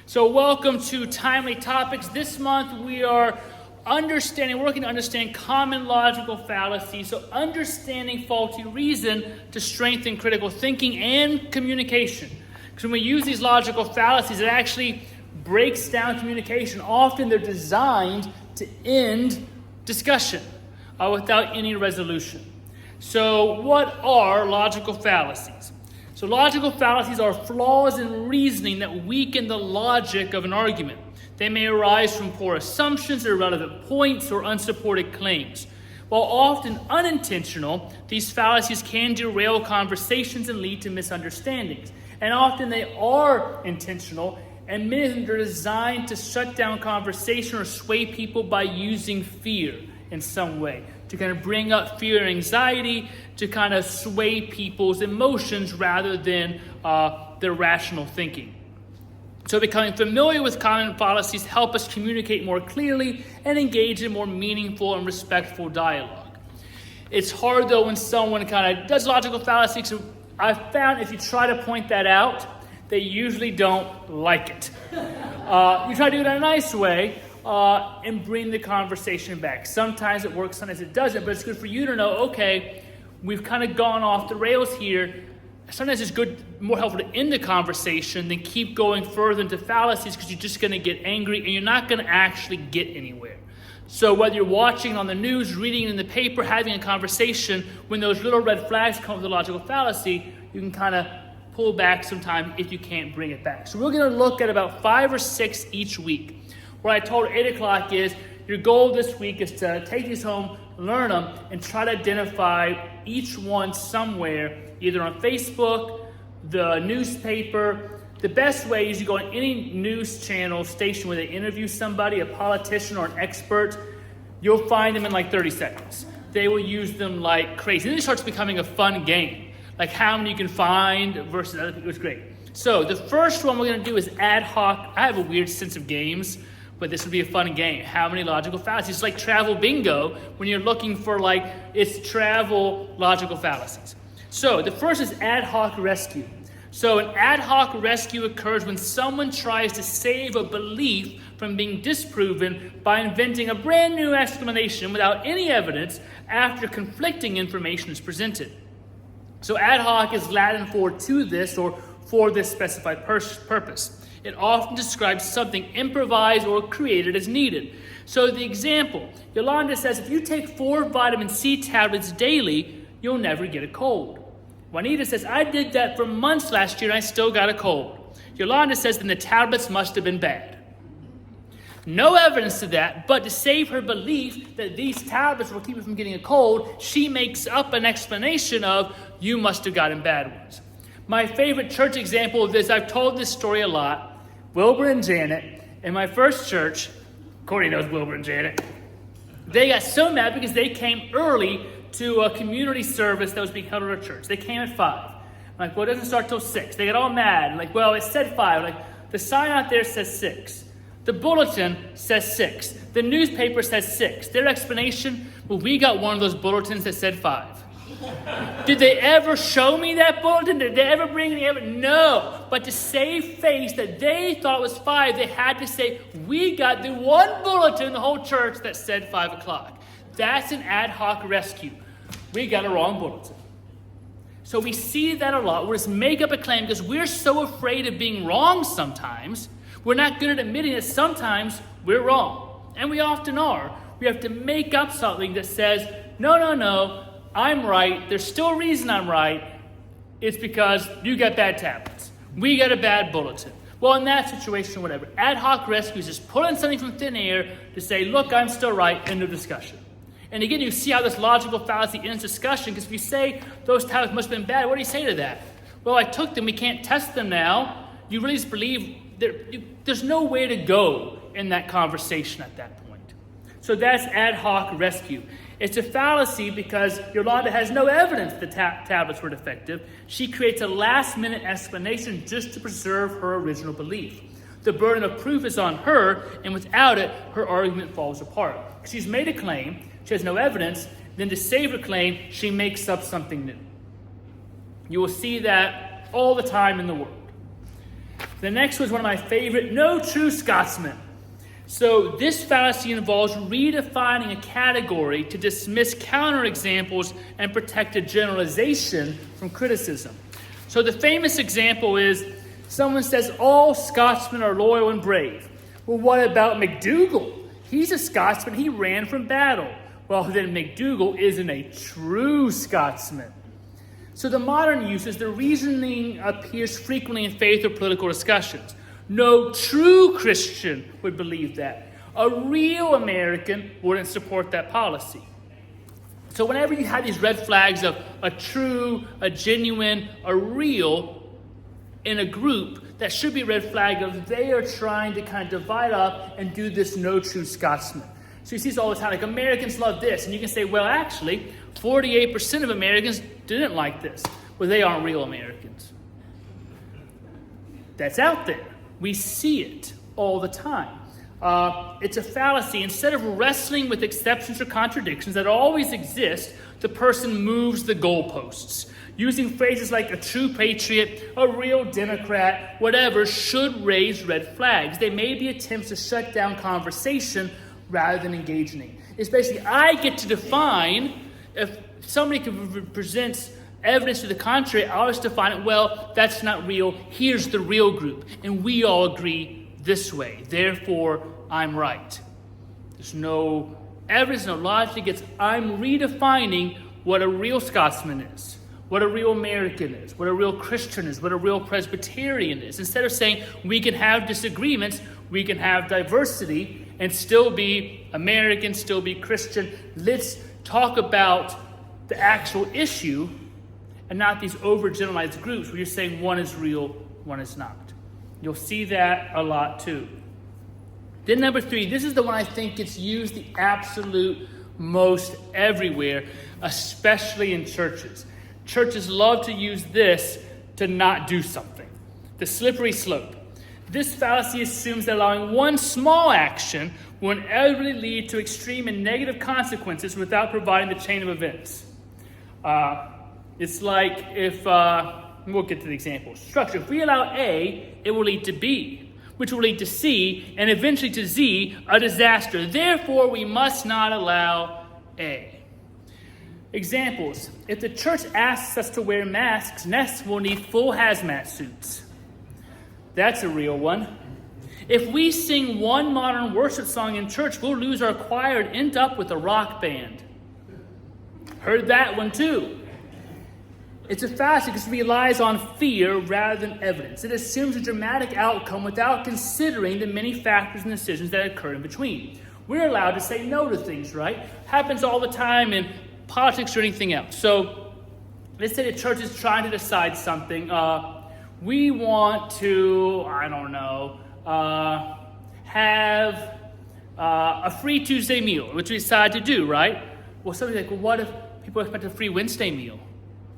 So welcome to Timely Topics. This month we are working to understand common logical fallacies. So understanding faulty reason to strengthen critical thinking and communication. Because when we use these logical fallacies, it actually breaks down communication. Often they're designed to end discussion without any resolution. So what are logical fallacies? So logical fallacies are flaws in reasoning that weaken the logic of an argument. They may arise from poor assumptions, irrelevant points, or unsupported claims. While often unintentional, these fallacies can derail conversations and lead to misunderstandings. And often they are intentional, and many of them are designed to shut down conversation or sway people by using fear in some way, to kind of bring up fear and anxiety, to kind of sway people's emotions rather than their rational thinking. So becoming familiar with common fallacies help us communicate more clearly and engage in more meaningful and respectful dialogue. It's hard though when someone kind of does logical fallacies. So I've found if you try to point that out, they usually don't like it. You try to do it in a nice way, and bring the conversation back. Sometimes it works, sometimes it doesn't, but it's good for you to know, okay, we've kind of gone off the rails here. Sometimes it's more helpful to end the conversation than keep going further into fallacies because you're just going to get angry and you're not going to actually get anywhere. So whether you're watching on the news, reading in the paper, having a conversation, when those little red flags come with a logical fallacy, you can kind of pull back sometime if you can't bring it back. So we're going to look at about 5 or 6 each week. What I told 8 o'clock is your goal this week is to take these home, learn them, and try to identify each one somewhere, either on Facebook, the newspaper. The best way is you go on any news channel station where they interview somebody, a politician or an expert. You'll find them in like 30 seconds. They will use them like crazy. Then it starts becoming a fun game, like how many you can find versus other people. It was great. So the first one we're going to do is ad hoc. I have a weird sense of games, but this would be a fun game. How many logical fallacies? It's like travel bingo when you're looking for it's travel logical fallacies. So the first is ad hoc rescue. So an ad hoc rescue occurs when someone tries to save a belief from being disproven by inventing a brand new explanation without any evidence after conflicting information is presented. So ad hoc is Latin for to this or for this specified purpose. It often describes something improvised or created as needed. So the example, Yolanda says, if you take 4 vitamin C tablets daily, you'll never get a cold. Juanita says, I did that for months last year and I still got a cold. Yolanda says, then the tablets must have been bad. No evidence to that, but to save her belief that these tablets will keep her from getting a cold, she makes up an explanation of, you must have gotten bad ones. My favorite church example of this, I've told this story a lot. Wilbur and Janet, in my first church, Corey knows Wilbur and Janet, they got so mad because they came early to a community service that was being held at our church. They came at 5. I'm like, well, it doesn't start till 6. They got all mad. Like, well, it said 5. Like, the sign out there says 6. The bulletin says 6. The newspaper says 6. Their explanation, well, we got one of those bulletins that said 5. Did they ever show me that bulletin? Did they ever bring any evidence? No. But to save face that they thought was 5, they had to say, we got the one bulletin in the whole church that said 5 o'clock. That's an ad hoc rescue. We got a wrong bulletin. So we see that a lot. We'll just make up a claim because we're so afraid of being wrong sometimes. We're not good at admitting that sometimes we're wrong. And we often are. We have to make up something that says, no, I'm right. There's still a reason I'm right. It's because you got bad tablets. We got a bad bulletin. Well, in that situation, whatever. Ad hoc rescue is just pulling something from thin air to say, look, I'm still right, end of discussion. And again, you see how this logical fallacy ends discussion, because if you say those tablets must have been bad, what do you say to that? Well, I took them. We can't test them now. You really just believe there's no way to go in that conversation at that point. So that's ad hoc rescue. It's a fallacy because Yolanda has no evidence the tablets were defective. She creates a last-minute explanation just to preserve her original belief. The burden of proof is on her, and without it, her argument falls apart. She's made a claim, she has no evidence, then to save her claim, she makes up something new. You will see that all the time in the world. The next was one of my favorite, no true Scotsman. So this fallacy involves redefining a category to dismiss counterexamples and protect a generalization from criticism. So the famous example is someone says all Scotsmen are loyal and brave. Well, what about MacDougall? He's a Scotsman. He ran from battle. Well, then MacDougall isn't a true Scotsman. So the modern uses, the reasoning appears frequently in faith or political discussions. No true Christian would believe that. A real American wouldn't support that policy. So whenever you have these red flags of a true, a genuine, a real in a group, that should be a red flag of they are trying to kind of divide up and do this no true Scotsman. So you see this all the time, like Americans love this. And you can say, well, actually, 48% of Americans didn't like this. Well, they aren't real Americans. That's out there. We see it all the time. It's a fallacy. Instead of wrestling with exceptions or contradictions that always exist, the person moves the goalposts. Using phrases like a true patriot, a real Democrat, whatever, should raise red flags. They may be attempts to shut down conversation rather than engaging. It's basically, I get to define, if somebody presents evidence to the contrary, I always define it, well, that's not real. Here's the real group. And we all agree this way. Therefore, I'm right. There's no evidence, no logic. I'm redefining what a real Scotsman is, what a real American is, what a real Christian is, what a real Presbyterian is. Instead of saying we can have disagreements, we can have diversity and still be American, still be Christian. Let's talk about the actual issue and not these overgeneralized groups where you're saying one is real, one is not. You'll see that a lot too. Then number 3, this is the one I think gets used the absolute most everywhere, especially in churches. Churches love to use this to not do something. The slippery slope. This fallacy assumes that allowing one small action will inevitably lead to extreme and negative consequences without providing the chain of events. It's like if, we'll get to the example. Structure. If we allow A, it will lead to B, which will lead to C, and eventually to Z, a disaster. Therefore, we must not allow A. Examples. If the church asks us to wear masks, next we'll need full hazmat suits. That's a real one. If we sing one modern worship song in church, we'll lose our choir and end up with a rock band. Heard that one too. It's a fallacy because it relies on fear rather than evidence. It assumes a dramatic outcome without considering the many factors and decisions that occur in between. We're allowed to say no to things, right? Happens all the time in politics or anything else. So let's say the church is trying to decide something. We want to, have a free Tuesday meal, which we decide to do, right? Well, somebody's like, well, what if people expect a free Wednesday meal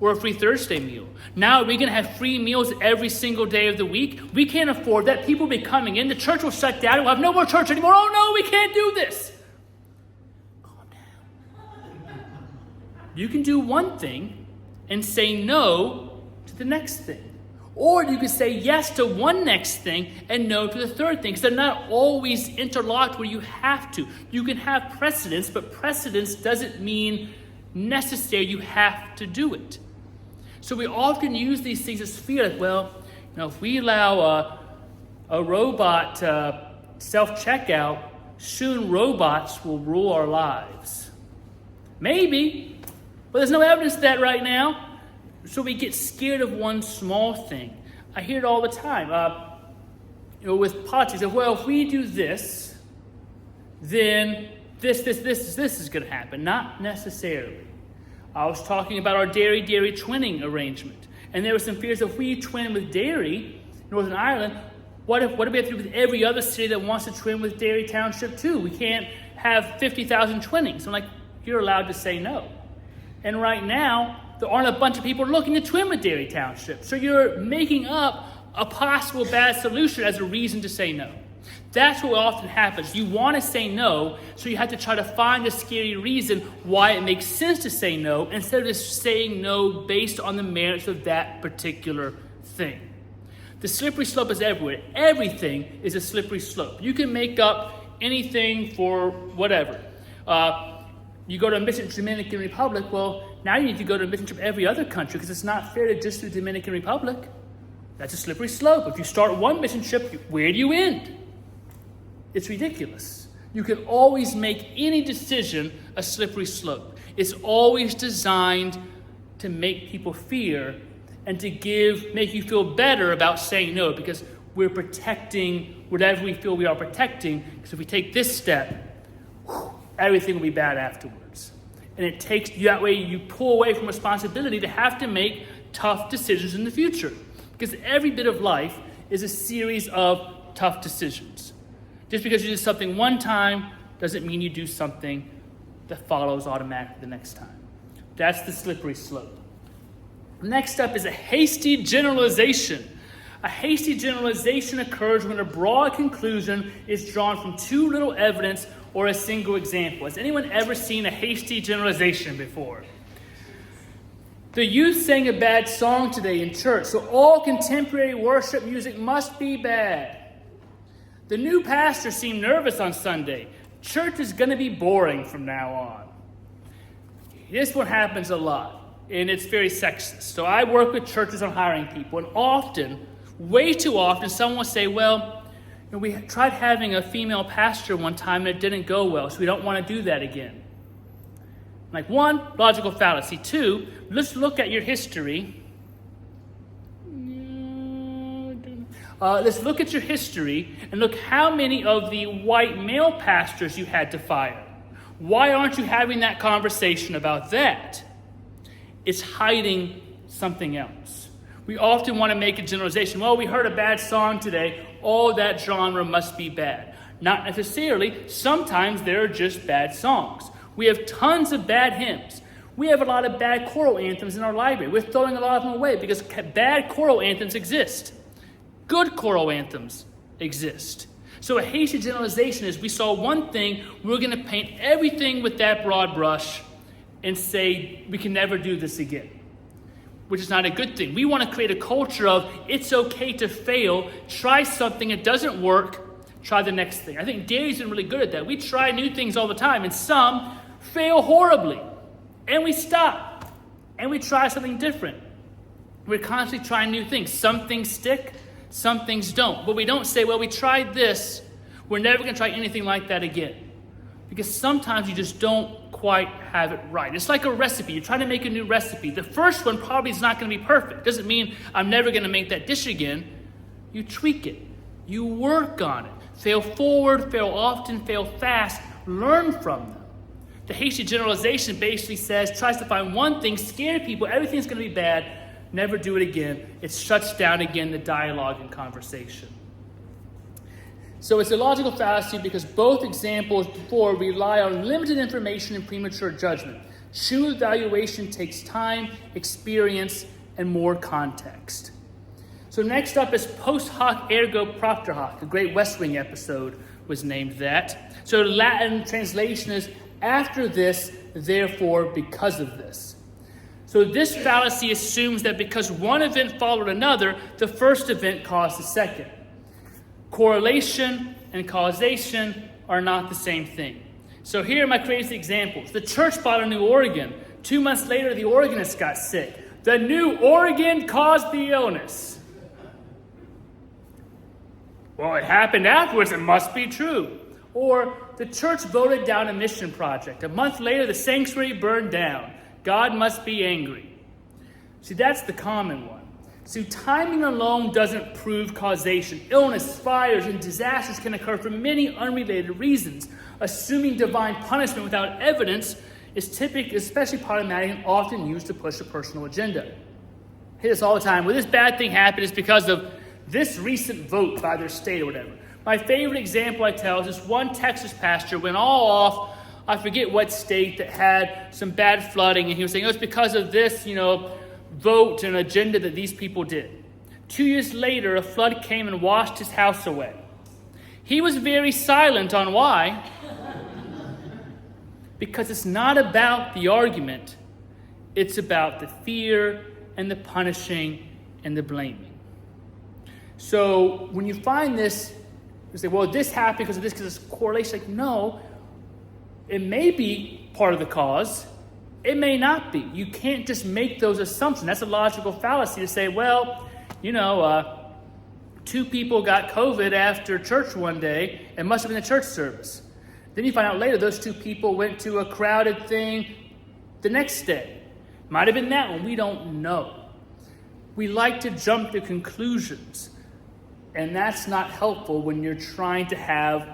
or a free Thursday meal? Now, are we going to have free meals every single day of the week? We can't afford that. People will be coming in. The church will shut down. We'll have no more church anymore. Oh, no, we can't do this. Calm down. You can do one thing and say no to the next thing. Or you can say yes to one next thing and no to the third thing. Because they're not always interlocked where you have to. You can have precedence, but precedence doesn't mean necessary. You have to do it. So we often use these things as fear. Like, well, if we allow a robot self-checkout, soon robots will rule our lives. Maybe, but there's no evidence of that right now. So we get scared of one small thing. I hear it all the time. With politics, if we do this, then this is going to happen. Not necessarily. I was talking about our dairy twinning arrangement. And there were some fears if we twin with dairy, Northern Ireland, what do we have to do with every other city that wants to twin with Dairy Township too? We can't have 50,000 twinnings. I'm like, you're allowed to say no. And right now, there aren't a bunch of people looking to twin with Dairy Township. So you're making up a possible bad solution as a reason to say no. That's what often happens. You want to say no, so you have to try to find a scary reason why it makes sense to say no, instead of just saying no based on the merits of that particular thing. The slippery slope is everywhere. Everything is a slippery slope. You can make up anything for whatever. You go to a mission trip to the Dominican Republic, well, now you need to go to a mission trip every other country because it's not fair to just do the Dominican Republic. That's a slippery slope. If you start one mission trip, where do you end? It's ridiculous. You can always make any decision a slippery slope. It's always designed to make people fear and to make you feel better about saying no, because we're protecting whatever we feel we are protecting, because if we take this step, everything will be bad afterwards. And it takes, that way you pull away from responsibility to have to make tough decisions in the future. Because every bit of life is a series of tough decisions. Just because you did something one time doesn't mean you do something that follows automatically the next time. That's the slippery slope. Next up is a hasty generalization. A hasty generalization occurs when a broad conclusion is drawn from too little evidence or a single example. Has anyone ever seen a hasty generalization before? The youth sang a bad song today in church, so all contemporary worship music must be bad. The new pastor seemed nervous on Sunday. Church is going to be boring from now on. This one happens a lot, and it's very sexist. So I work with churches on hiring people, and often, way too often, someone will say, well, we tried having a female pastor one time and it didn't go well, so we don't want to do that again. Like, one, logical fallacy. Two, let's look at your history. Let's look at your history and look how many of the white male pastors you had to fire. Why aren't you having that conversation about that? It's hiding something else. We often want to make a generalization. Well, we heard a bad song today. All that genre must be bad. Not necessarily. Sometimes there are just bad songs. We have tons of bad hymns. We have a lot of bad choral anthems in our library. We're throwing a lot of them away because bad choral anthems exist. Good choral anthems exist. So a hasty generalization is we saw one thing, we're going to paint everything with that broad brush and say we can never do this again, which is not a good thing. We want to create a culture of it's okay to fail, try something, it doesn't work, try the next thing. I think Gary's been really good at that. We try new things all the time, and some fail horribly. And we stop, and we try something different. We're constantly trying new things. Some things stick, some things don't. But we don't say, well, we tried this, we're never going to try anything like that again. Because sometimes you just don't quite have it right. It's like a recipe. You're trying to make a new recipe. The first one probably is not going to be perfect. Doesn't mean I'm never going to make that dish again. You tweak it. You work on it. Fail forward, fail often, fail fast. Learn from them. The hasty generalization basically tries to find one thing, scare people, everything's going to be bad, never do it again. It shuts down again the dialogue and conversation. So it's a logical fallacy because both examples before rely on limited information and premature judgment. True evaluation takes time, experience, and more context. So next up is post hoc ergo propter hoc. A great West Wing episode was named that. So the Latin translation is after this, therefore because of this. So this fallacy assumes that because one event followed another, the first event caused the second. Correlation and causation are not the same thing. So here are my crazy examples. The church bought a new organ. 2 months later, the organist got sick. The new organ caused the illness. Well, it happened afterwards. It must be true. Or the church voted down a mission project. A month later, the sanctuary burned down. God must be angry. See, that's the common one. So timing alone doesn't prove causation. Illness, fires, and disasters can occur for many unrelated reasons. Assuming divine punishment without evidence is typically, especially problematic and often used to push a personal agenda. I hear this all the time. Well, this bad thing happened is because of this recent vote by their state or whatever. My favorite example I tell is this one Texas pastor went all off, I forget what state, that had some bad flooding, and he was saying, it's because of this, vote and agenda that these people did. 2 years later, a flood came and washed his house away. He was very silent on why. Because it's not about the argument. It's about the fear and the punishing and the blaming. So when you find this, you say, well, this happened because of this, because it's correlation. Like, no, it may be part of the cause. It may not be. You can't just make those assumptions. That's a logical fallacy to say, well, two people got COVID after church one day. It must have been a church service. Then you find out later those two people went to a crowded thing the next day. Might have been that one. We don't know. We like to jump to conclusions. And that's not helpful when you're trying to have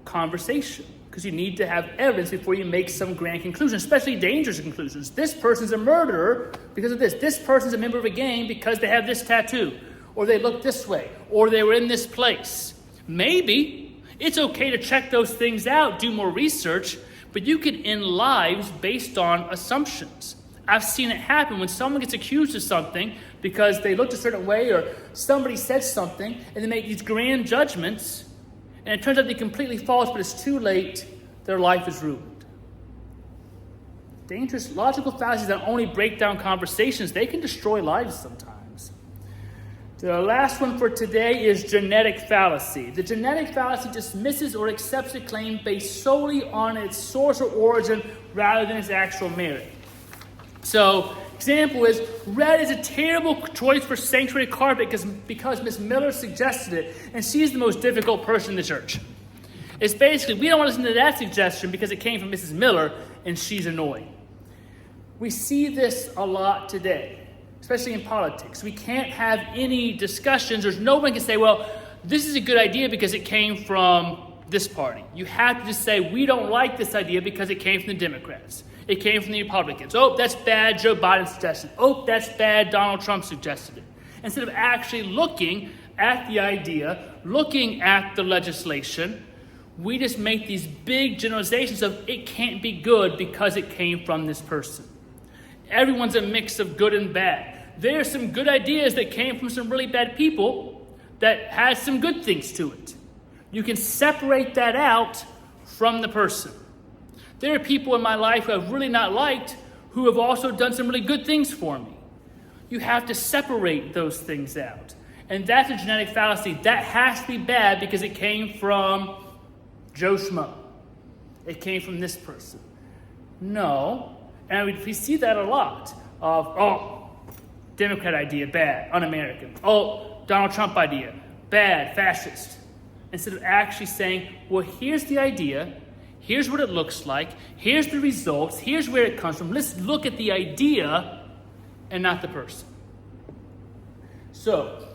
conversation. Because you need to have evidence before you make some grand conclusion, especially dangerous conclusions. This person's a murderer because of this. This person's a member of a gang because they have this tattoo. Or they look this way. Or they were in this place. Maybe it's okay to check those things out, do more research, but you can end lives based on assumptions. I've seen it happen when someone gets accused of something because they looked a certain way or somebody said something, and they make these grand judgments, and it turns out to be completely false, but it's too late. Their life is ruined. Dangerous logical fallacies that only break down conversations, they can destroy lives sometimes. The last one for today is genetic fallacy. The genetic fallacy dismisses or accepts a claim based solely on its source or origin rather than its actual merit. So, example is, red is a terrible choice for sanctuary carpet because Miss Miller suggested it, and she's the most difficult person in the church. It's basically, we don't want to listen to that suggestion because it came from Mrs. Miller, and she's annoying. We see this a lot today, especially in politics. We can't have any discussions, or no one can say, well, this is a good idea because it came from this party. You have to just say, we don't like this idea because it came from the Democrats. It came from the Republicans. Oh, that's bad, Joe Biden suggested. Oh, that's bad, Donald Trump suggested it. Instead of actually looking at the idea, looking at the legislation, we just make these big generalizations of it can't be good because it came from this person. Everyone's a mix of good and bad. There are some good ideas that came from some really bad people that had some good things to it. You can separate that out from the person. There are people in my life who I've really not liked who have also done some really good things for me. You have to separate those things out. And that's a genetic fallacy. That has to be bad because it came from Joe Schmo. It came from this person. No. And we see that a lot of, Democrat idea, bad, un-American. Donald Trump idea, bad, fascist. Instead of actually saying, well, here's the idea. Here's what it looks like. Here's the results. Here's where it comes from. Let's look at the idea and not the person. So,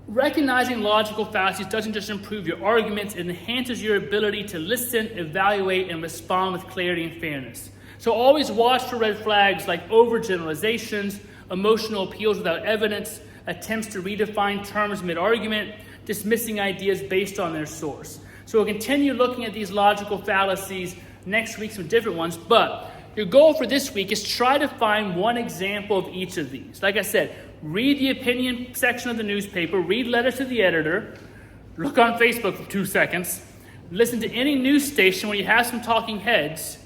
recognizing logical fallacies doesn't just improve your arguments, it enhances your ability to listen, evaluate, and respond with clarity and fairness. So always watch for red flags like overgeneralizations, emotional appeals without evidence, attempts to redefine terms mid-argument, dismissing ideas based on their source. So we'll continue looking at these logical fallacies next week, some different ones, but your goal for this week is try to find one example of each of these. Like I said, read the opinion section of the newspaper, read letters to the editor, look on Facebook for 2 seconds, listen to any news station where you have some talking heads,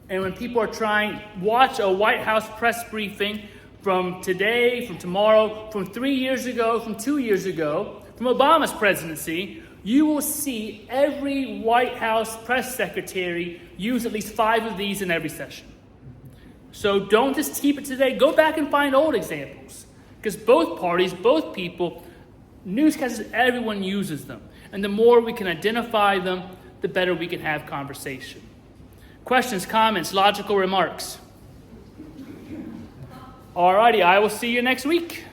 and when people are watch a White House press briefing from today, from tomorrow, from 3 years ago, from 2 years ago, from Obama's presidency, you will see every White House press secretary use at least 5 of these in every session. So don't just keep it today. Go back and find old examples. Because both parties, both people, newscasters, everyone uses them. And the more we can identify them, the better we can have conversation. Questions, comments, logical remarks? Alrighty, I will see you next week.